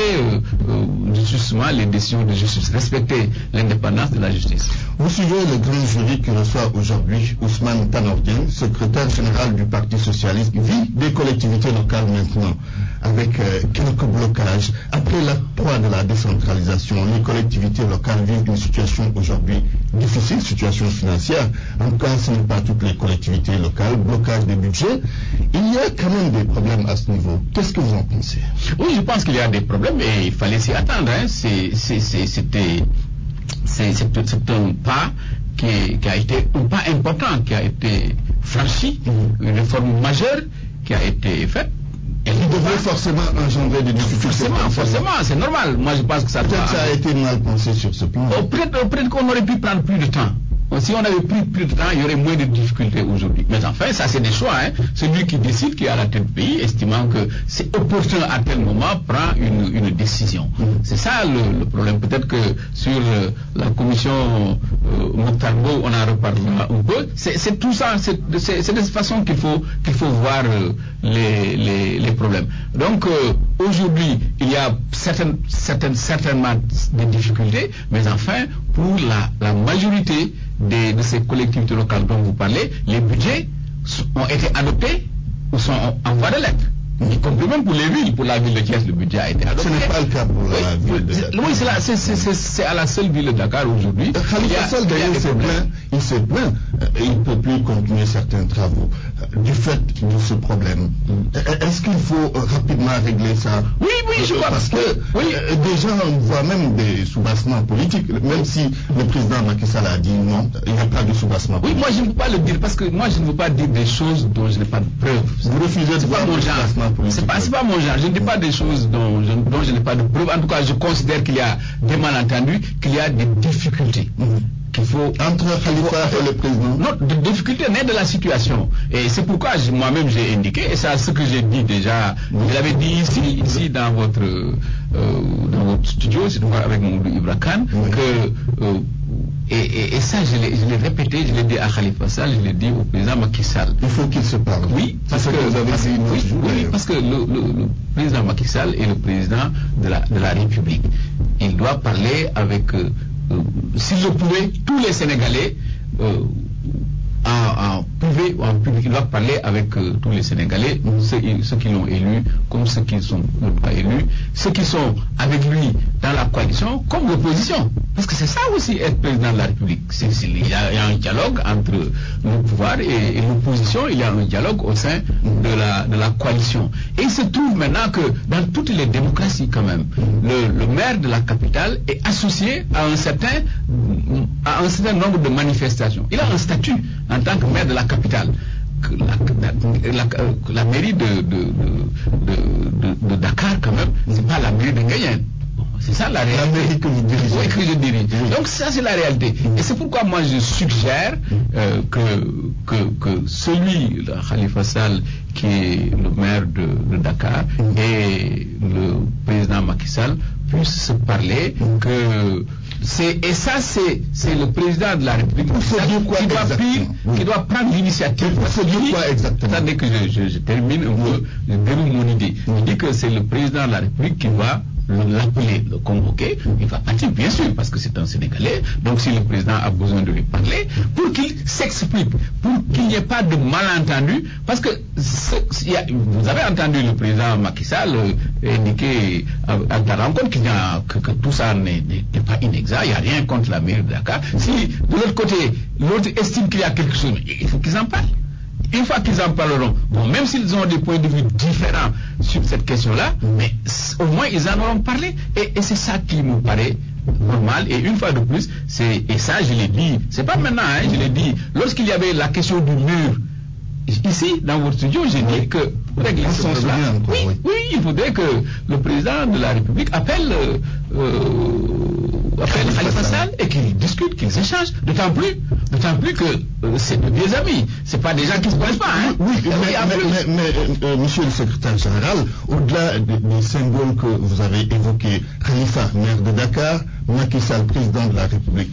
justement les décisions de justice, respecter l'indépendance de la justice. Vous suivez le grand jury qui reçoit aujourd'hui Ousmane Tanor Dieng, secrétaire général du Parti socialiste, vie des collectivités locales maintenant. avec quelques blocages. Après l'acte 3 de la décentralisation, les collectivités locales vivent une situation aujourd'hui difficile, situation financière. En tout cas, ce n'est pas toutes les collectivités locales, blocage des budgets. Il y a quand même des problèmes à ce niveau. Qu'est-ce que vous en pensez? Oui, je pense qu'il y a des problèmes et il fallait s'y attendre. Hein. C'est un pas qui a été un pas important, qui a été franchi, une réforme majeure qui a été faite. Il devrait forcément engendrer des difficultés. Forcément, c'est normal. Moi, je pense que ça a été mal pensé sur ce plan. Peut-être qu'on aurait pu prendre plus de temps. Si on avait pris plus de temps, il y aurait moins de difficultés aujourd'hui. Mais enfin, ça c'est des choix. Hein. Celui qui décide, qui est à la tête du pays, estimant que c'est opportun à tel moment, prend une décision. C'est ça le problème. Peut-être que sur la commission Mouktarbo, on en reparlera un peu. C'est tout ça. C'est de cette façon qu'il faut voir les problèmes. Donc aujourd'hui, il y a certainement des difficultés, mais enfin, pour la majorité de ces collectivités locales dont vous parlez, les budgets ont été adoptés ou sont en voie de l'être. Y compris même pour les villes, pour la ville de Thiès, le budget a été adopté. Ce n'est pas le cas pour la ville de Dakar. Oui, c'est à la seule ville de Dakar aujourd'hui. Khalifa Sall, d'ailleurs, il s'est plaint. Il ne peut plus continuer certains travaux du fait de ce problème. Est-ce qu'il faut rapidement régler ça? Oui, je crois. Parce que déjà, on voit même des soubassements politiques, même si le président Macky Sall a dit non, il n'y a pas de soubassement politique. Oui, moi je ne peux pas le dire, parce que moi je ne veux pas dire des choses dont je n'ai pas de preuves. Vous refusez de voir mon genre. C'est pas mon genre. Je ne dis pas des choses dont je n'ai pas de preuves. En tout cas, je considère qu'il y a des malentendus, qu'il y a des difficultés. Qu'il faut entre Khalifa et le président. Non, de difficultés nées de la situation. Et c'est pourquoi moi-même j'ai indiqué, et c'est ce que j'ai dit déjà, je l'avais dit ici dans votre studio, c'est avec Mamoudou Ibra Kane, que et ça je l'ai répété, je l'ai dit à Khalifa Sall, je l'ai dit au président Macky Sall. Il faut qu'il se parle. Oui, parce que le président Macky Sall est le président de la République. Il doit parler avec s'il le pouvait, tous les Sénégalais en privé ou en public, il doit parler avec tous les Sénégalais, ceux qui l'ont élu comme ceux qui ne sont pas élus, ceux qui sont avec lui dans la coalition comme l'opposition. Parce que c'est ça aussi être président de la République. Il y a un dialogue entre le pouvoir et l'opposition, il y a un dialogue au sein de la coalition. Et il se trouve maintenant que dans toutes les démocraties quand même, le maire de la capitale est associé à un certain nombre de manifestations. Il a un statut en tant que maire de la capitale. La mairie de Dakar quand même, c'est pas la mairie de Nguyen. C'est ça la réalité. La mairie que vous dirigez. Oui, que je dirige. Oui. Donc ça c'est la réalité. Et c'est pourquoi moi je suggère que celui, Khalifa Sall, qui est le maire de Dakar, et le président Macky Sall puissent se parler, c'est le président de la République qui doit prendre l'initiative. Pour dire quoi exactement? Attendez que je termine un peu, je déroule mon idée. Je dis que c'est le président de la République qui doit l'appeler, le convoquer, il va partir bien sûr parce que c'est un Sénégalais, donc si le président a besoin de lui parler, pour qu'il s'explique, pour qu'il n'y ait pas de malentendu, parce que vous avez entendu le président Macky Sall indiquer à la rencontre que tout ça n'est pas inexact, il n'y a rien contre la mairie de Dakar. Si de l'autre côté, l'autre estime qu'il y a quelque chose, il faut qu'ils en parlent. Une fois qu'ils en parleront, bon, même s'ils ont des points de vue différents sur cette question-là, mais au moins ils en auront parlé. Et c'est ça qui me paraît normal. Et une fois de plus, et ça je l'ai dit, c'est pas maintenant, hein, je l'ai dit, lorsqu'il y avait la question du mur, ici, dans votre studio, j'ai dit que pour régler ce problème, oui, il faudrait que le président de la République appelle Khalifa Sall et qu'ils discutent, qu'ils échangent, d'autant plus que c'est de vieux amis, c'est pas des gens qui se connaissent pas, hein. Oui, mais monsieur le secrétaire général, au-delà des symboles que vous avez évoqués, Khalifa, maire de Dakar, Macky Sall, président de la République,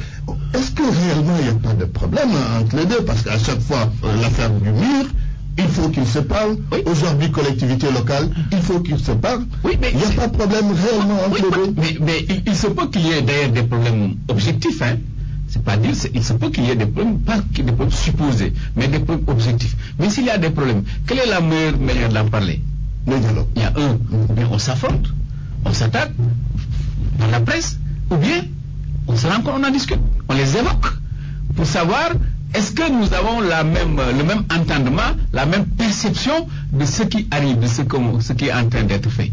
est-ce que réellement il n'y a pas de problème entre les deux? Parce qu'à chaque fois, l'affaire du mur, il faut qu'ils se parlent. Oui. Aujourd'hui, collectivité locale, il faut qu'ils se parlent. Oui, mais il n'y a pas de problème réellement entre les deux. Mais il se peut qu'il y ait d'ailleurs des problèmes objectifs, hein. C'est pas dire, il se peut qu'il y ait des problèmes, pas des problèmes supposés, mais des problèmes objectifs. Mais s'il y a des problèmes, quelle est la meilleure manière d'en parler? le dialogue. Il y a un, ou bien on s'affronte, on s'attaque dans la presse, ou bien on se rencontre, on en discute, on les évoque pour savoir est-ce que nous avons le même entendement, la même perception de ce qui arrive, de ce qui est en train d'être fait.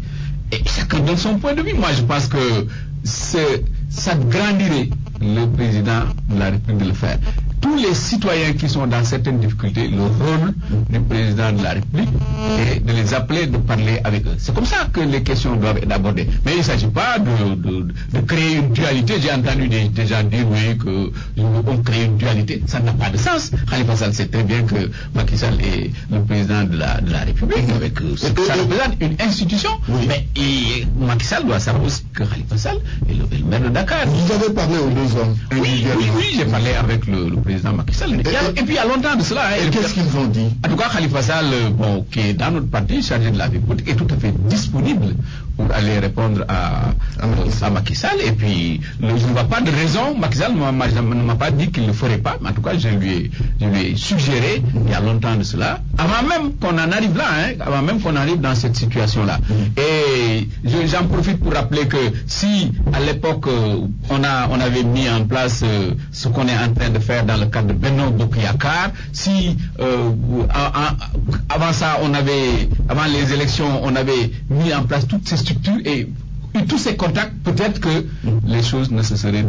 Et chacun donne son point de vue. Moi, je pense que ça grandirait le président de la République de le faire. Tous les citoyens qui sont dans certaines difficultés, le rôle du président de la République est de les appeler, de parler avec eux. C'est comme ça que les questions doivent être abordées. Mais il ne s'agit pas de créer une dualité. J'ai entendu des gens dire oui, qu'on crée une dualité. Ça n'a pas de sens. Khalifa Sall sait très bien que Macky Sall est le président de la République. Ça représente une institution. Oui. Mais Macky Sall doit savoir aussi que Khalifa Sall est le maire de Dakar. Vous avez parlé aux deux hommes. Oui, j'ai parlé avec le président Macky Sall. Et puis il y a longtemps de cela. Et qu'est-ce qu'ils ont dit? En tout cas, Khalifa Sall, qui est dans notre parti, chargé de la vie politique, est tout à fait disponible pour aller répondre à Macky Sall. Et puis, je ne vois pas de raison. Macky Sall ne m'a pas dit qu'il ne le ferait pas. Mais en tout cas, je lui ai suggéré, il y a longtemps de cela, avant même qu'on en arrive là, avant même qu'on arrive dans cette situation-là. Et j'en profite pour rappeler que si, à l'époque, on avait mis en place ce qu'on est en train de faire dans le cadre de Benno Bokk Yakaar, si avant ça, avant les élections, on avait mis en place toutes ces structures et eu tous ces contacts, peut-être que les choses ne se seraient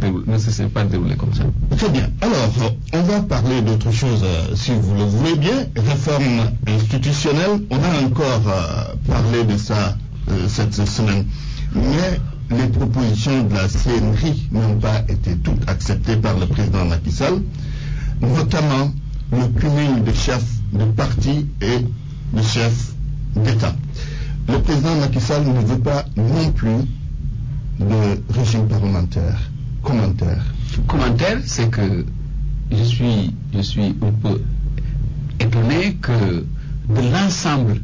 pas déroulées comme ça. Très bien. Alors, on va parler d'autre chose, si vous le voulez bien. Réforme institutionnelle, on a encore parlé de ça cette semaine. Mais les propositions de la CNRI n'ont pas été toutes acceptées par le président Macky Sall, notamment le cumul de chefs de parti et de chefs d'État. Le président Macky Sall ne veut pas non plus de régime parlementaire. Commentaire, c'est que je suis un peu étonné que de l'ensemble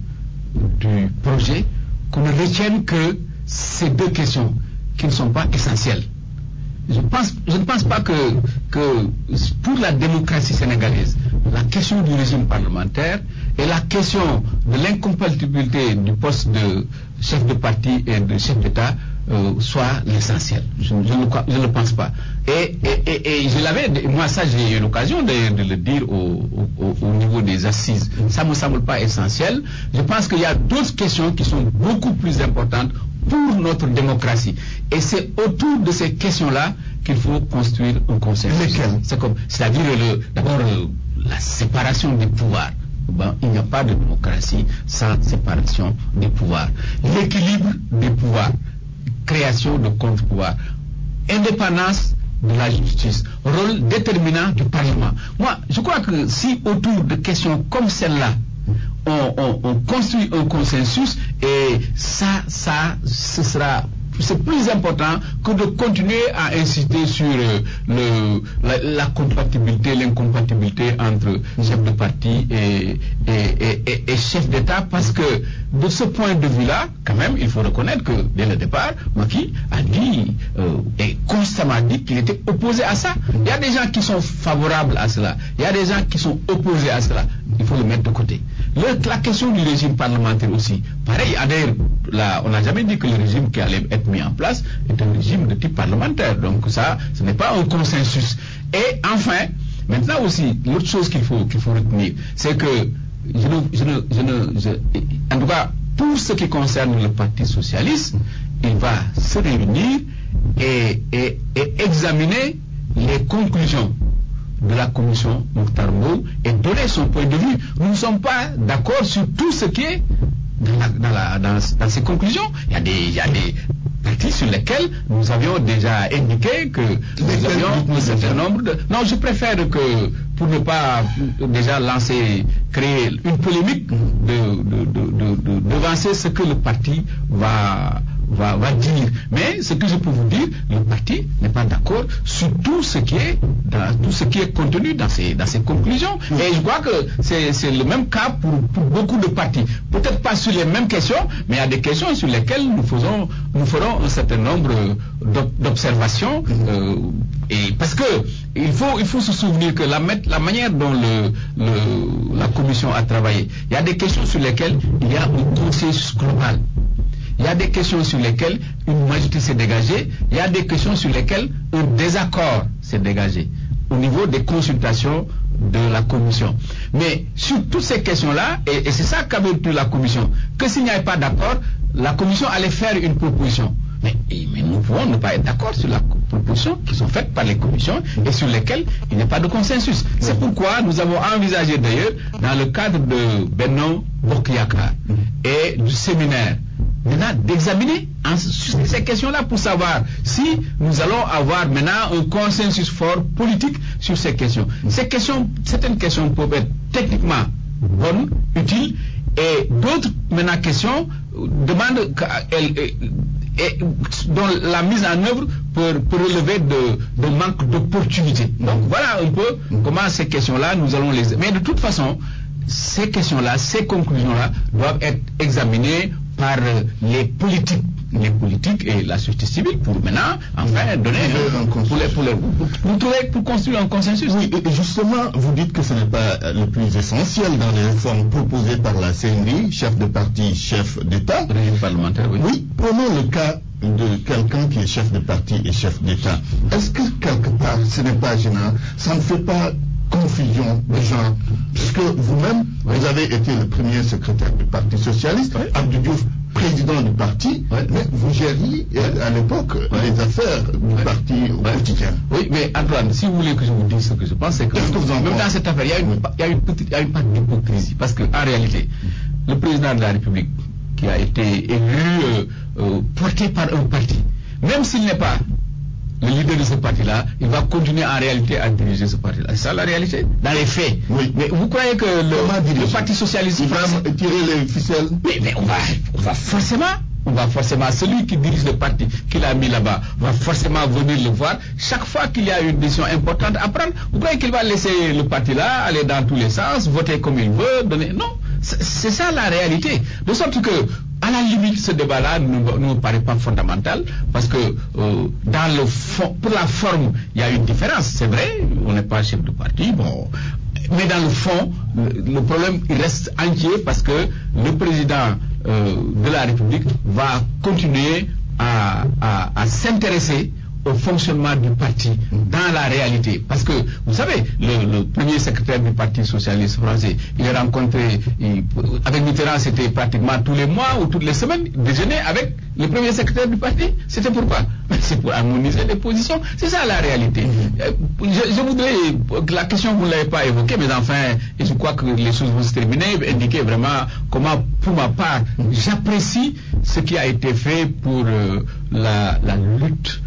du projet, qu'on ne retienne que ces deux questions qui ne sont pas essentielles. Je ne pense pas que pour la démocratie sénégalaise, la question du régime parlementaire et la question de l'incompatibilité du poste de chef de parti et de chef d'État soit l'essentiel. Je ne le pense pas. Et moi ça j'ai eu l'occasion de le dire au niveau des assises. Ça ne me semble pas essentiel. Je pense qu'il y a d'autres questions qui sont beaucoup plus importantes pour notre démocratie. Et c'est autour de ces questions-là qu'il faut construire un consensus. Lesquelles? C'est-à-dire d'abord la séparation des pouvoirs. Il n'y a pas de démocratie sans séparation des pouvoirs. L'équilibre des pouvoirs, création de contre-pouvoirs, indépendance de la justice, rôle déterminant du Parlement. Moi, je crois que si autour de questions comme celle-là, on construit un consensus, et c'est plus important que de continuer à insister sur la compatibilité, l'incompatibilité entre chef de parti et chef d'État, parce que de ce point de vue-là, quand même, il faut reconnaître que dès le départ, Macky a dit et constamment dit qu'il était opposé à ça. Il y a des gens qui sont favorables à cela, il y a des gens qui sont opposés à cela. Il faut le mettre de côté. La question du régime parlementaire aussi, pareil, d'ailleurs, on n'a jamais dit que le régime qui allait être mis en place est un régime de type parlementaire. Donc ça, ce n'est pas un consensus. Et enfin, maintenant aussi, l'autre chose qu'il faut retenir, c'est que en tout cas, pour ce qui concerne le Parti socialiste, il va se réunir et examiner les conclusions de la commission Mokhtar Mbow et donner son point de vue. Nous ne sommes pas d'accord sur tout ce qui est dans ces conclusions. Il y a des parties sur lesquelles nous avions déjà indiqué que nous avions un certain nombre de... Non, je préfère que, pour ne pas déjà créer une polémique, devancer ce que le parti va dire. Mais ce que je peux vous dire, le parti n'est pas d'accord sur tout ce qui est contenu dans ces conclusions. Et je crois que c'est le même cas pour beaucoup de partis. Peut-être pas sur les mêmes questions, mais il y a des questions sur lesquelles nous ferons un certain nombre d'observation, et parce que il faut se souvenir que la manière dont la commission a travaillé, il y a des questions sur lesquelles il y a un consensus global. Il y a des questions sur lesquelles une majorité s'est dégagée, il y a des questions sur lesquelles un désaccord s'est dégagé au niveau des consultations de la commission. Mais sur toutes ces questions-là, et c'est ça qu'avait obtenu la commission, que s'il n'y avait pas d'accord, la commission allait faire une proposition. Mais nous pouvons ne pas être d'accord sur la proposition qui sont faites par les commissions et sur lesquelles il n'y a pas de consensus. C'est pourquoi nous avons envisagé d'ailleurs, dans le cadre de Benno Bokk Yakaar et du séminaire, maintenant d'examiner sur ces questions-là pour savoir si nous allons avoir maintenant un consensus fort politique sur ces questions. Ces questions, certaines questions peuvent être techniquement bonnes, utiles, et d'autres maintenant questions demandent dont la mise en œuvre peut relever de manque d'opportunité. Donc voilà un peu comment ces questions-là nous allons les... Mais de toute façon, ces questions-là, ces conclusions-là doivent être examinées par les politiques et la société civile pour maintenant enfin donner pour construire un consensus. Oui, et justement, vous dites que ce n'est pas le plus essentiel dans les réformes proposées par la CNRI, chef de parti, chef d'État. Régime parlementaire, oui. Oui, prenons le cas de quelqu'un qui est chef de parti et chef d'État. Est-ce que quelque part ce n'est pas gênant? Ça ne fait pas confusion de genre? Puisque vous-même, vous avez été le premier secrétaire du Parti Socialiste, Abdou Diouf président du parti, mais vous gériez à l'époque les affaires du parti au quotidien. Oui, mais Antoine, si vous voulez que je vous dise ce que je pense, c'est que même dans cette affaire, il y a une part d'hypocrisie, parce qu'en réalité, le président de la République, qui a été élu, porté par un parti, même s'il n'est pas le leader de ce parti-là, il va continuer en réalité à diriger ce parti-là. C'est ça la réalité, dans les faits. Oui. Mais vous croyez que le Parti Socialiste... Il va tirer les ficelles? Mais on va forcément, celui qui dirige le parti, qui l'a mis là-bas, va forcément venir le voir. Chaque fois qu'il y a une décision importante à prendre, vous croyez qu'il va laisser le parti-là aller dans tous les sens, voter comme il veut, donner... Non, c'est ça la réalité. De sorte que, à la limite, ce débat-là ne nous paraît pas fondamental, parce que dans le fond, pour la forme, il y a une différence, c'est vrai, on n'est pas chef de parti, bon, mais dans le fond, le problème il reste entier, parce que le président de la République va continuer à s'intéresser au fonctionnement du parti dans la réalité. Parce que, vous savez, le premier secrétaire du Parti Socialiste français, il est rencontré, avec Mitterrand, c'était pratiquement tous les mois ou toutes les semaines, déjeuner avec le premier secrétaire du parti. C'était pourquoi? C'est pour harmoniser les positions. C'est ça la réalité. Je voudrais, la question vous ne l'avez pas évoquée, mais enfin, je crois que les choses vont se terminer, indiquer vraiment comment, pour ma part, j'apprécie ce qui a été fait pour la lutte,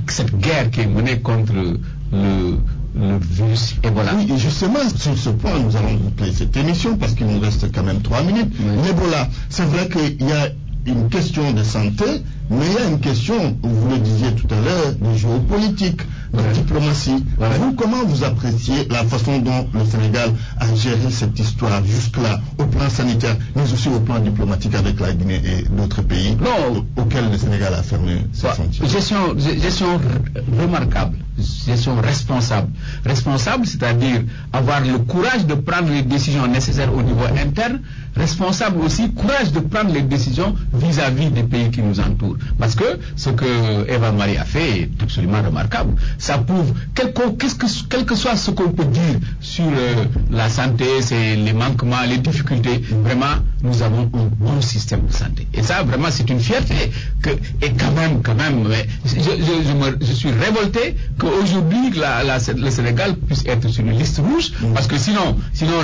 cette guerre qui est menée contre le virus Ebola. Oui, et justement, sur ce point, nous allons boucler cette émission parce qu'il nous reste quand même 3 minutes. L'Ebola, c'est vrai qu'il y a une question de santé, mais il y a une question, vous le disiez tout à l'heure, de géopolitique, de diplomatie. Vous, comment vous appréciez la façon dont le Sénégal a géré cette histoire jusque-là, au plan sanitaire, mais aussi au plan diplomatique avec la Guinée et d'autres pays auxquels le Sénégal a fermé ses frontières? Gestion remarquable, gestion responsable. Responsable, c'est-à-dire avoir le courage de prendre les décisions nécessaires au niveau interne. Responsable aussi, courage de prendre les décisions vis-à-vis des pays qui nous entourent. Parce que ce que Eva Marie a fait est absolument remarquable. Ça prouve, quel que soit ce qu'on peut dire sur la santé, c'est les manquements, les difficultés, vraiment, nous avons un bon système de santé. Et ça, vraiment, c'est une fierté. Et quand même, je suis révolté qu'aujourd'hui, le Sénégal puisse être sur une liste rouge, parce que sinon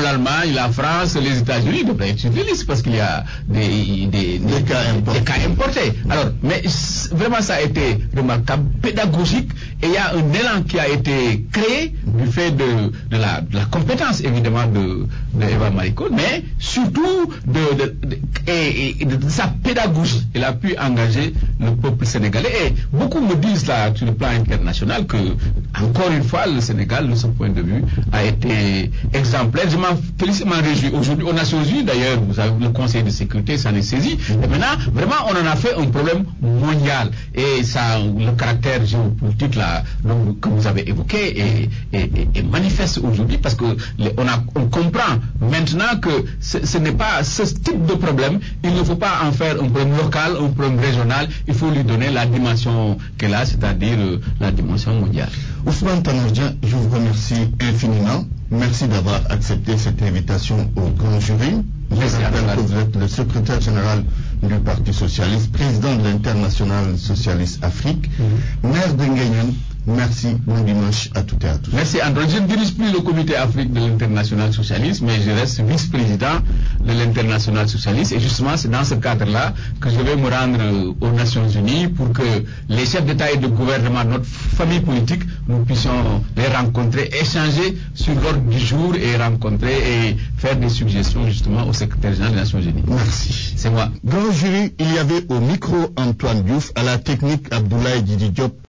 l'Allemagne, la France, les États-Unis devraient être sur une liste, parce qu'il y a des cas importés. Alors, mais vraiment, ça a été remarquable, pédagogique, et il y a un élan qui a été créé du fait de la compétence, évidemment, de Eva Marie Coll, mais surtout et et de sa pédagogie, il a pu engager le peuple sénégalais. Et beaucoup me disent là, sur le plan international, que, encore une fois, le Sénégal, de ce point de vue, a été exemplaire. Je m'en félicite, m'en réjouis. Aujourd'hui, aux Nations Unies, d'ailleurs, vous avez le Conseil de sécurité s'en est saisi. Et maintenant, vraiment, on en a fait un problème mondial. Et ça, le caractère géopolitique là, que vous avez évoqué est manifeste aujourd'hui, parce que on comprend maintenant que ce n'est pas ce type de problème. Il ne faut pas en faire un problème local, un problème régional. Il faut lui donner la dimension qu'elle a, c'est-à-dire la dimension mondiale. Ousmane Tanor Dieng, je vous remercie infiniment. Merci d'avoir accepté cette invitation au grand jury. Je rappelle que vous êtes le secrétaire général du Parti socialiste, président de l'Internationale socialiste Afrique, maire de Nguyen. Merci, bon dimanche à toutes et à tous. Merci André. Je ne dirige plus le comité Afrique de l'Internationale socialiste, mais je reste vice-président de l'Internationale socialiste. Et justement, c'est dans ce cadre-là que je vais me rendre aux Nations Unies pour que les chefs d'État et de gouvernement, notre famille politique, nous puissions les rencontrer, échanger sur l'ordre du jour et rencontrer et faire des suggestions justement au secrétaire général des Nations Unies. Merci. C'est moi. Grand jury, il y avait au micro Antoine Diouf, à la technique Abdoulaye Didi Diop.